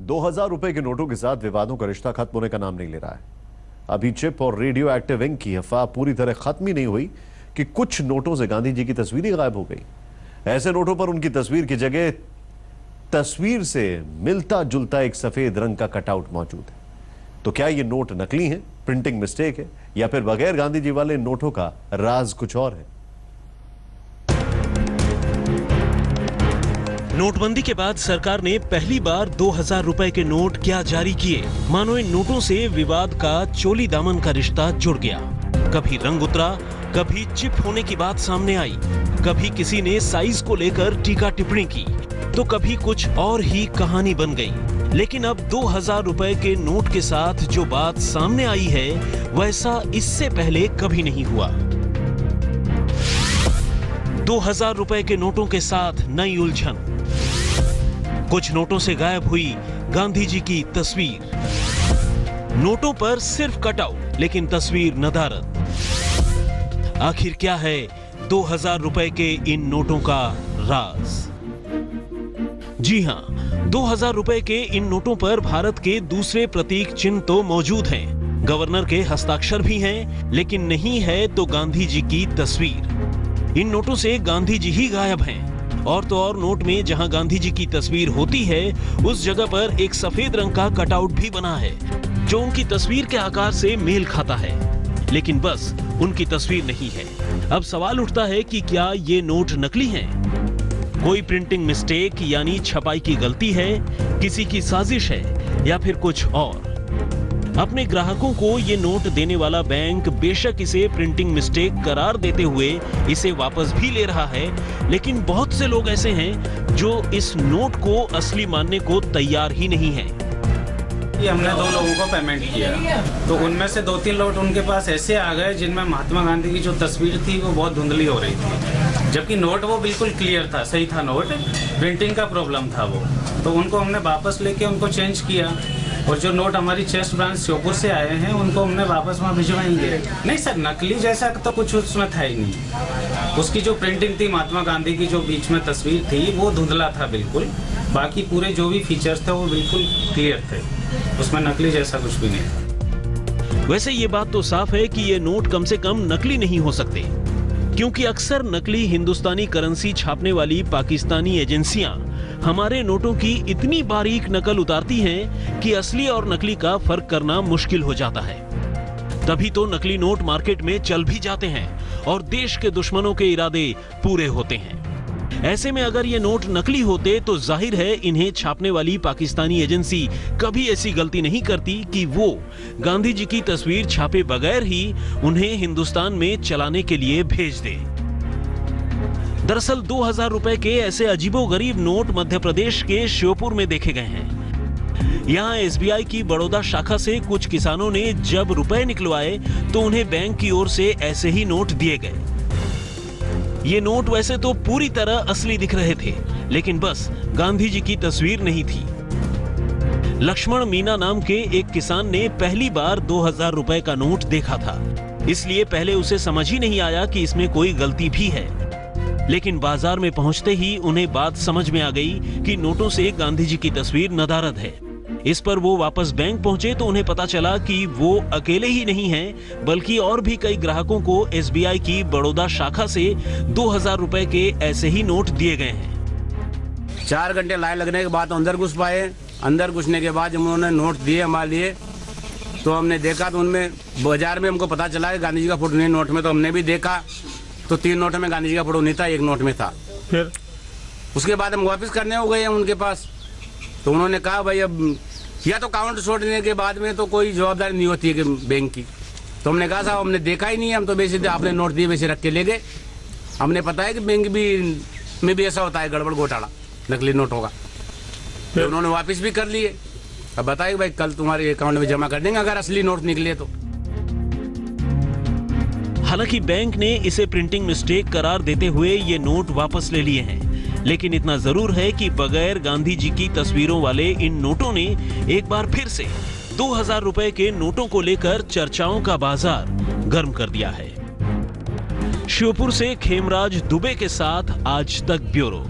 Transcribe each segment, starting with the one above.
2000 रुपए के नोटों के साथ विवादों का रिश्ता खत्म होने का नाम नहीं ले रहा है। अभी चिप और रेडियो एक्टिव इंक की अफवाह पूरी तरह खत्म ही नहीं हुई कि कुछ नोटों से गांधी जी की तस्वीर ही गायब हो गई। ऐसे नोटों पर उनकी तस्वीर की जगह तस्वीर से मिलता जुलता एक सफेद रंग का कटआउट मौजूद है। तो क्या ये नोट नकली हैं, प्रिंटिंग मिस्टेक है, या फिर बगैर गांधी जी वाले नोटों का राज कुछ और है? नोटबंदी के बाद सरकार ने पहली बार 2000 रुपए के नोट क्या जारी किए, मानो इन नोटों से विवाद का चोली दामन का रिश्ता जुड़ गया। कभी रंग उतरा, कभी चिप होने की बात सामने आई, कभी किसी ने साइज को लेकर टीका टिप्पणी की, तो कभी कुछ और ही कहानी बन गई। लेकिन अब 2000 रुपए के नोट के साथ जो बात सामने आई है, वैसा इससे पहले कभी नहीं हुआ। 2000 रुपए के नोटों के साथ नई उलझन। कुछ नोटों से गायब हुई गांधी जी की तस्वीर। नोटों पर सिर्फ कटआउट, लेकिन तस्वीर नदारद। आखिर क्या है 2000 रुपए के इन नोटों का राज? जी हां, 2000 रुपए के इन नोटों पर भारत के दूसरे प्रतीक चिन्ह तो मौजूद हैं। गवर्नर के हस्ताक्षर भी हैं, लेकिन नहीं है तो गांधी जी की तस्वीर। इन नोटों से गांधी जी ही गायब हैं। और तो और नोट में जहां गांधी जी की तस्वीर होती है, उस जगह पर एक सफेद रंग का कटआउट भी बना है, जो उनकी तस्वीर के आकार से मेल खाता है। लेकिन बस उनकी तस्वीर नहीं है। अब सवाल उठता है कि क्या ये नोट नकली हैं? कोई प्रिंटिंग मिस्टेक यानी छपाई की गलती है, किसी की साजिश है, या फिर कुछ और? अपने ग्राहकों को ये नोट देने वाला बैंक बेशक इसे प्रिंटिंग मिस्टेक करार देते हुए इसे वापस भी ले रहा है, लेकिन बहुत से लोग ऐसे हैं जो इस नोट को असली मानने को तैयार ही नहीं हैं। ये हमने 2 लोगों को पेमेंट किया, तो उनमें से 2-3 लोग उनके पास ऐसे आ गए जिनमें महात्मा गांधी की जो तस्वीर थी वो बहुत धुंधली हो रही थी, जबकि नोट वो बिल्कुल क्लियर था, सही था नोट, प्रिंटिंग का प्रॉब्लम था वो। तो उनको हमने वापस लेके उनको चेंज किया, और जो नोट हमारी चेस्ट ब्रांच श्योपुर से आए हैं उनको हमने वापस वहाँ भिजवाएंगे। नहीं सर, नकली जैसा तो कुछ उसमें था ही नहीं। उसकी जो प्रिंटिंग थी, महात्मा गांधी की जो बीच में तस्वीर थी, वो धुंधला था बिल्कुल। बाकी पूरे जो भी फीचर्स थे वो बिल्कुल क्लियर थे, उसमें नकली जैसा कुछ भी नहीं था। वैसे ये बात तो साफ है कि ये नोट कम से कम नकली नहीं हो सकते, क्योंकि अक्सर नकली हिंदुस्तानी करेंसी छापने वाली पाकिस्तानी एजेंसियां हमारे नोटों की इतनी बारीक नकल उतारती हैं कि असली और नकली का फर्क करना मुश्किल हो जाता है। तभी तो नकली नोट मार्केट में चल भी जाते हैं और देश के दुश्मनों के इरादे पूरे होते हैं। ऐसे में अगर ये नोट नकली होते तो जाहिर है इन्हें छापने वाली पाकिस्तानी एजेंसी कभी ऐसी गलती नहीं करती कि वो गांधी जी की तस्वीर छापे बगैर ही उन्हें हिंदुस्तान में चलाने के लिए भेज दे। दरअसल 2000 रुपए के ऐसे अजीबोगरीब नोट मध्य प्रदेश के श्योपुर में देखे गए हैं। यहाँ एसबीआई की बड़ौदा शाखा से कुछ किसानों ने जब रुपए निकलवाए तो उन्हें बैंक की ओर से ऐसे ही नोट दिए गए। ये नोट वैसे तो पूरी तरह असली दिख रहे थे, लेकिन बस गांधी जी की तस्वीर नहीं थी। लक्ष्मण मीना नाम के एक किसान ने पहली बार 2000 रुपए का नोट देखा था, इसलिए पहले उसे समझ ही नहीं आया कि इसमें कोई गलती भी है। लेकिन बाजार में पहुंचते ही उन्हें बात समझ में आ गई कि नोटों से गांधी जी की तस्वीर नदारद है। इस पर वो वापस बैंक पहुंचे तो उन्हें पता चला कि वो अकेले ही नहीं हैं, बल्कि और भी कई ग्राहकों को एसबीआई की बड़ौदा शाखा से 2000 रुपए के ऐसे ही नोट दिए गए हैं। 4 घंटे लाइन लगने के बाद अंदर घुस पाए। अंदर घुसने के बाद जब उन्होंने नोट दिए हमारे लिए, तो हमने देखा तो उनमें बाजार में हमको पता चला कि गांधी जी का फोटो नहीं नोट में। तो हमने भी देखा तो 3 नोट में गांधी जी का फोटो नहीं था, 1 नोट में था। फिर उसके बाद हम वापस करने हो गए हैं उनके पास। तो उन्होंने कहा भाई अब या तो अकाउंट छोड़ने के बाद में तो कोई जवाबदारी नहीं होती है कि बैंक की। तो हमने कहा साहब हमने देखा ही नहीं है, हम तो वैसे आपने नोट दिए वैसे रख के ले गए। हमने पता है कि बैंक में भी ऐसा होता है, गड़बड़ घोटाला, नकली नोट होगा। तो उन्होंने वापस भी कर लिए। अब बताइए भाई, कल तुम्हारे अकाउंट में जमा कर देंगे अगर असली नोट निकले तो। हालांकि बैंक ने इसे प्रिंटिंग मिस्टेक करार देते हुए ये नोट वापस ले लिए हैं, लेकिन इतना जरूर है कि बगैर गांधी जी की तस्वीरों वाले इन नोटों ने एक बार फिर से 2000 रुपए के नोटों को लेकर चर्चाओं का बाजार गर्म कर दिया है। श्योपुर से खेमराज दुबे के साथ आज तक ब्यूरो।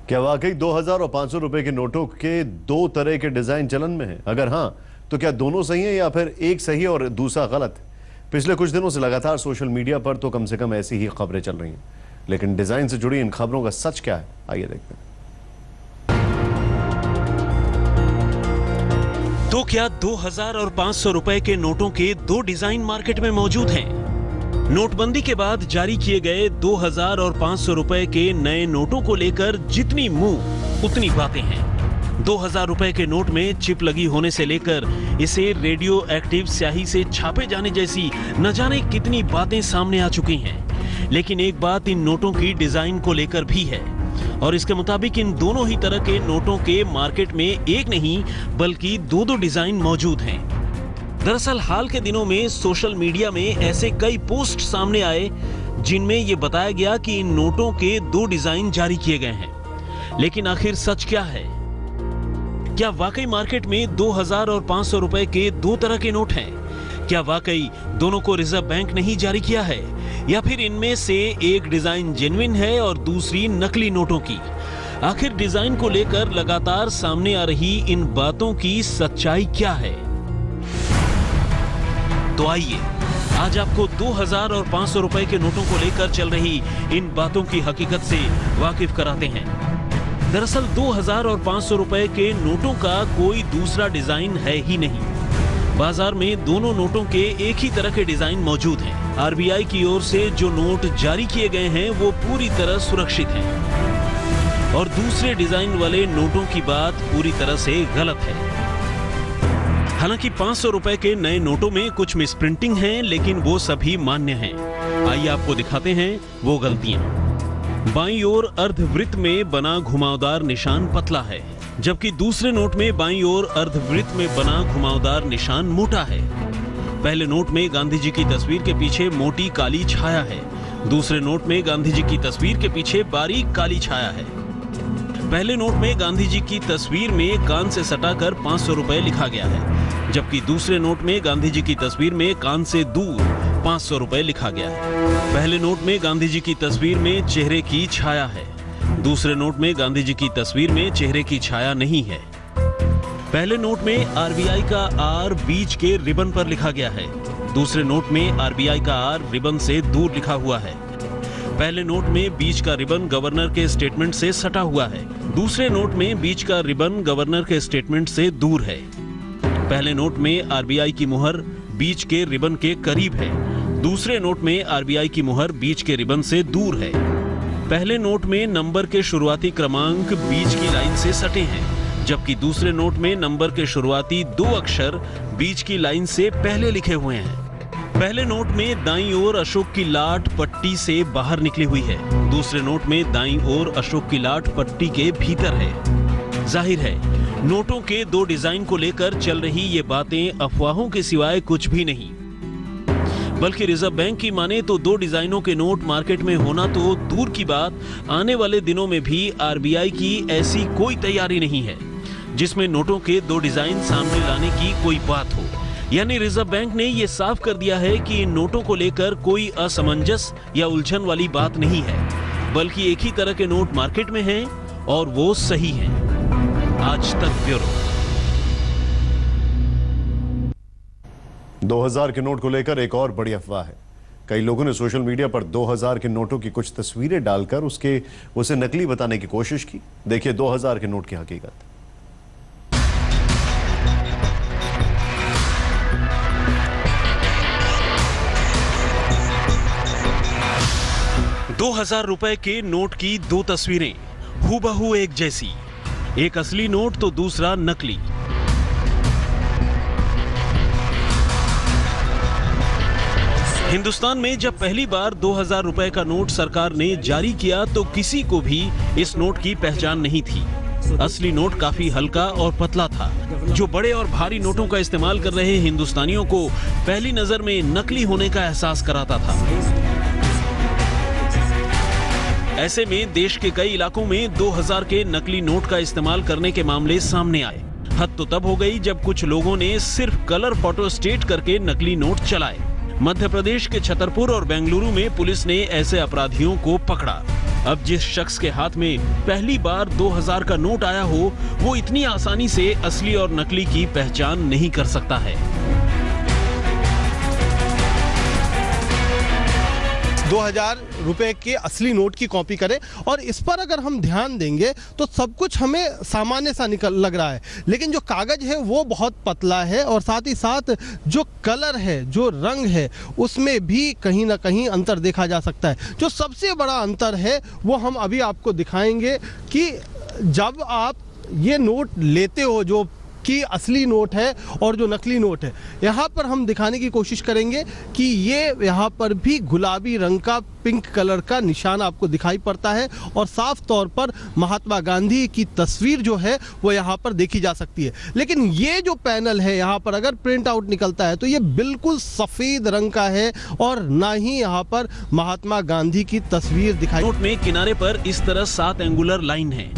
क्या वाकई 2000 और 500 रुपए के नोटों के दो तरह के डिजाइन चलन में हैं? अगर हां, तो क्या दोनों सही हैं या फिर एक सही और दूसरा गलत? पिछले कुछ दिनों से लगातार सोशल मीडिया पर तो कम से कम ऐसी ही खबरें चल रही हैं, लेकिन डिजाइन से जुड़ी इन खबरों का सच क्या है, आइए देखते हैं। तो क्या 2000 और 500 रुपए के नोटों के दो डिजाइन मार्केट में मौजूद हैं? नोटबंदी के बाद जारी किए गए 2000 और 500 रुपए के नए नोटों को लेकर जितनी मुंह उतनी बातें हैं। 2000 रुपए के नोट में चिप लगी होने से लेकर इसे रेडियो एक्टिव स्याही से छापे जाने जैसी न जाने कितनी बातें सामने आ चुकी हैं। लेकिन एक बात इन नोटों की डिजाइन को लेकर भी है, और इसके मुताबिक इन दोनों ही तरह के नोटों के मार्केट में एक नहीं बल्कि दो डिजाइन मौजूद हैं। दरअसल हाल के दिनों में सोशल मीडिया में ऐसे कई पोस्ट सामने आए जिनमें यह बताया गया कि इन नोटों के दो डिजाइन जारी किए गए हैं। लेकिन आखिर सच क्या है? क्या वाकई मार्केट में 2000 और 500 रुपए के दो तरह के नोट हैं? क्या वाकई दोनों को रिजर्व बैंक ने ही जारी किया है, या फिर इनमें से एक डिजाइन जेन्युइन है और दूसरी नकली नोटों की? आखिर डिजाइन को लेकर लगातार सामने आ रही इन बातों की सच्चाई क्या है? तो आइए आज आपको 2000 और 500 रुपए के नोटों को लेकर चल रही इन बातों की हकीकत से वाकिफ कराते हैं। दरअसल 2000 और 500 रुपए के नोटों का कोई दूसरा डिजाइन है ही नहीं। बाजार में दोनों नोटों के एक ही तरह के डिजाइन मौजूद हैं। आरबीआई की ओर से जो नोट जारी किए गए हैं वो पूरी तरह सुरक्षित हैं, और दूसरे डिजाइन वाले नोटों की बात पूरी तरह से गलत है। हालांकि 500 रुपए के नए नोटों में कुछ मिसप्रिंटिंग है, लेकिन वो सभी मान्य हैं। आइए आपको दिखाते हैं वो गलतियां। बाईं ओर अर्धवृत्त में बना घुमावदार निशान पतला है, जबकि दूसरे नोट में बाईं ओर अर्धवृत्त में बना घुमावदार निशान मोटा है। पहले नोट में गांधी जी की तस्वीर के पीछे मोटी काली छाया है, दूसरे नोट में गांधी जी की तस्वीर के पीछे बारीक काली छाया है। पहले नोट में गांधी जी की तस्वीर में कान से सटाकर 500 रुपए लिखा गया है, जबकि दूसरे नोट में गांधी जी की तस्वीर में कान से दूर 500 रुपए लिखा गया है। पहले नोट में गांधी जी की तस्वीर में चेहरे की छाया है, दूसरे नोट में गांधी जी की तस्वीर में चेहरे की छाया नहीं है। पहले नोट में आरबीआई का आर बीच के रिबन पर लिखा गया है, दूसरे नोट में आरबीआई का आर रिबन से दूर लिखा हुआ है। पहले नोट में बीच का रिबन गवर्नर के स्टेटमेंट से सटा हुआ है, दूसरे नोट में बीच का रिबन गवर्नर के स्टेटमेंट से दूर है। पहले नोट में आरबीआई की मुहर बीच के रिबन के करीब है, दूसरे नोट में आरबीआई की मुहर बीच के रिबन से दूर है। पहले नोट में नंबर के शुरुआती क्रमांक बीच की लाइन से सटे हैं, जबकि दूसरे नोट में नंबर के शुरुआती दो अक्षर बीच की लाइन से पहले लिखे हुए हैं। पहले नोट में दाईं ओर अशोक की लाट पट्टी से बाहर निकली हुई है, दूसरे नोट में दाईं ओर अशोक की लाट पट्टी के भीतर है। जाहिर है नोटों के दो डिजाइन को लेकर चल रही ये बातें अफवाहों के सिवाय कुछ भी नहीं, बल्कि रिजर्व बैंक की माने तो दो डिजाइनों के नोट मार्केट में होना तो दूर की बात, आने वाले दिनों में भी आरबीआई की ऐसी कोई तैयारी नहीं है जिसमें नोटों के दो डिजाइन सामने लाने की कोई बात हो। यानी रिजर्व बैंक ने यह साफ कर दिया है कि इन नोटों को लेकर कोई असमंजस या उलझन वाली बात नहीं है, बल्कि एक ही तरह के नोट मार्केट में हैं और वो सही हैं। आज तक ब्यूरो। 2000 के नोट को लेकर एक और बड़ी अफवाह है। कई लोगों ने सोशल मीडिया पर 2000 के नोटों की कुछ तस्वीरें डालकर उसे नकली बताने की कोशिश की। देखिए 2000 के नोट की हकीकत। ₹2000 के नोट की दो तस्वीरें हूबहू एक जैसी, एक असली नोट तो दूसरा नकली। हिंदुस्तान में जब पहली बार 2000 रुपए का नोट सरकार ने जारी किया तो किसी को भी इस नोट की पहचान नहीं थी। असली नोट काफी हल्का और पतला था, जो बड़े और भारी नोटों का इस्तेमाल कर रहे हिंदुस्तानियों को पहली नजर में नकली होने का एहसास कराता था। ऐसे में देश के कई इलाकों में 2000 के नकली नोट का इस्तेमाल करने के मामले सामने आए। हद तो तब हो गई जब कुछ लोगों ने सिर्फ कलर फोटो स्टेट करके नकली नोट चलाए। मध्य प्रदेश के छतरपुर और बेंगलुरु में पुलिस ने ऐसे अपराधियों को पकड़ा। अब जिस शख्स के हाथ में पहली बार 2000 का नोट आया हो, वो इतनी आसानी से असली और नकली की पहचान नहीं कर सकता है। 2000 रुपए के असली नोट की कॉपी करें और इस पर अगर हम ध्यान देंगे तो सब कुछ हमें सामान्य सा लग रहा है, लेकिन जो कागज है वो बहुत पतला है और साथ ही साथ जो कलर है, जो रंग है, उसमें भी कहीं ना कहीं अंतर देखा जा सकता है। जो सबसे बड़ा अंतर है वो हम अभी आपको दिखाएंगे कि जब आप ये नोट लेते हो, जो कि असली नोट है और जो नकली नोट है, यहाँ पर हम दिखाने की कोशिश करेंगे कि ये यहाँ पर भी गुलाबी रंग का, पिंक कलर का निशान आपको दिखाई पड़ता है और साफ तौर पर महात्मा गांधी की तस्वीर जो है वो यहाँ पर देखी जा सकती है। लेकिन ये जो पैनल है यहाँ पर अगर प्रिंट आउट निकलता है तो ये बिल्कुल सफ़ेद रंग का है और ना ही यहाँ पर महात्मा गांधी की तस्वीर दिखाई। नोट में किनारे पर इस तरह 7 एंगुलर लाइन है।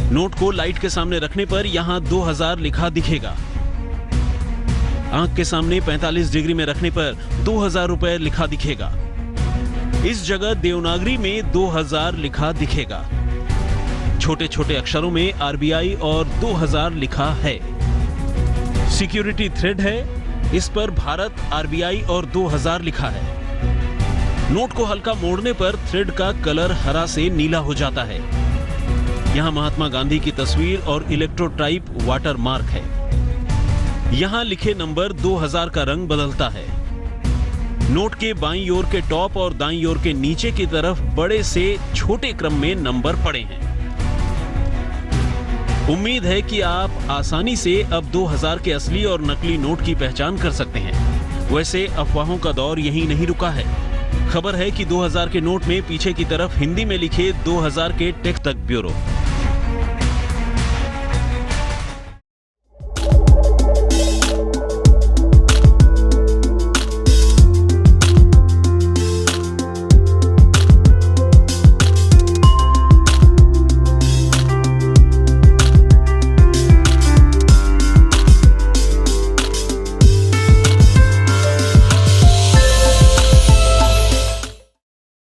नोट को लाइट के सामने रखने पर यहां 2000 लिखा दिखेगा। आंख के सामने 45 डिग्री में रखने पर 2000 रुपए लिखा दिखेगा। इस जगह देवनागरी में 2000 लिखा दिखेगा। छोटे छोटे अक्षरों में आरबीआई और 2000 लिखा है। सिक्योरिटी थ्रेड है, इस पर भारत, आरबीआई और 2000 लिखा है। नोट को हल्का मोड़ने पर थ्रेड का कलर हरा से नीला हो जाता है। यहां महात्मा गांधी की तस्वीर और इलेक्ट्रोटाइप वाटर मार्क है। यहां लिखे नंबर 2000 का रंग बदलता है। नोट के बाईं ओर के टॉप और दाईं ओर के नीचे की तरफ बड़े से छोटे क्रम में नंबर पड़े हैं। उम्मीद है कि आप आसानी से अब 2000 के असली और नकली नोट की पहचान कर सकते हैं। वैसे अफवाहों का दौर यहीं नहीं रुका है। खबर है कि 2000 के नोट में पीछे की तरफ हिंदी में लिखे 2000 के टेक्स्ट तक ब्यूरो।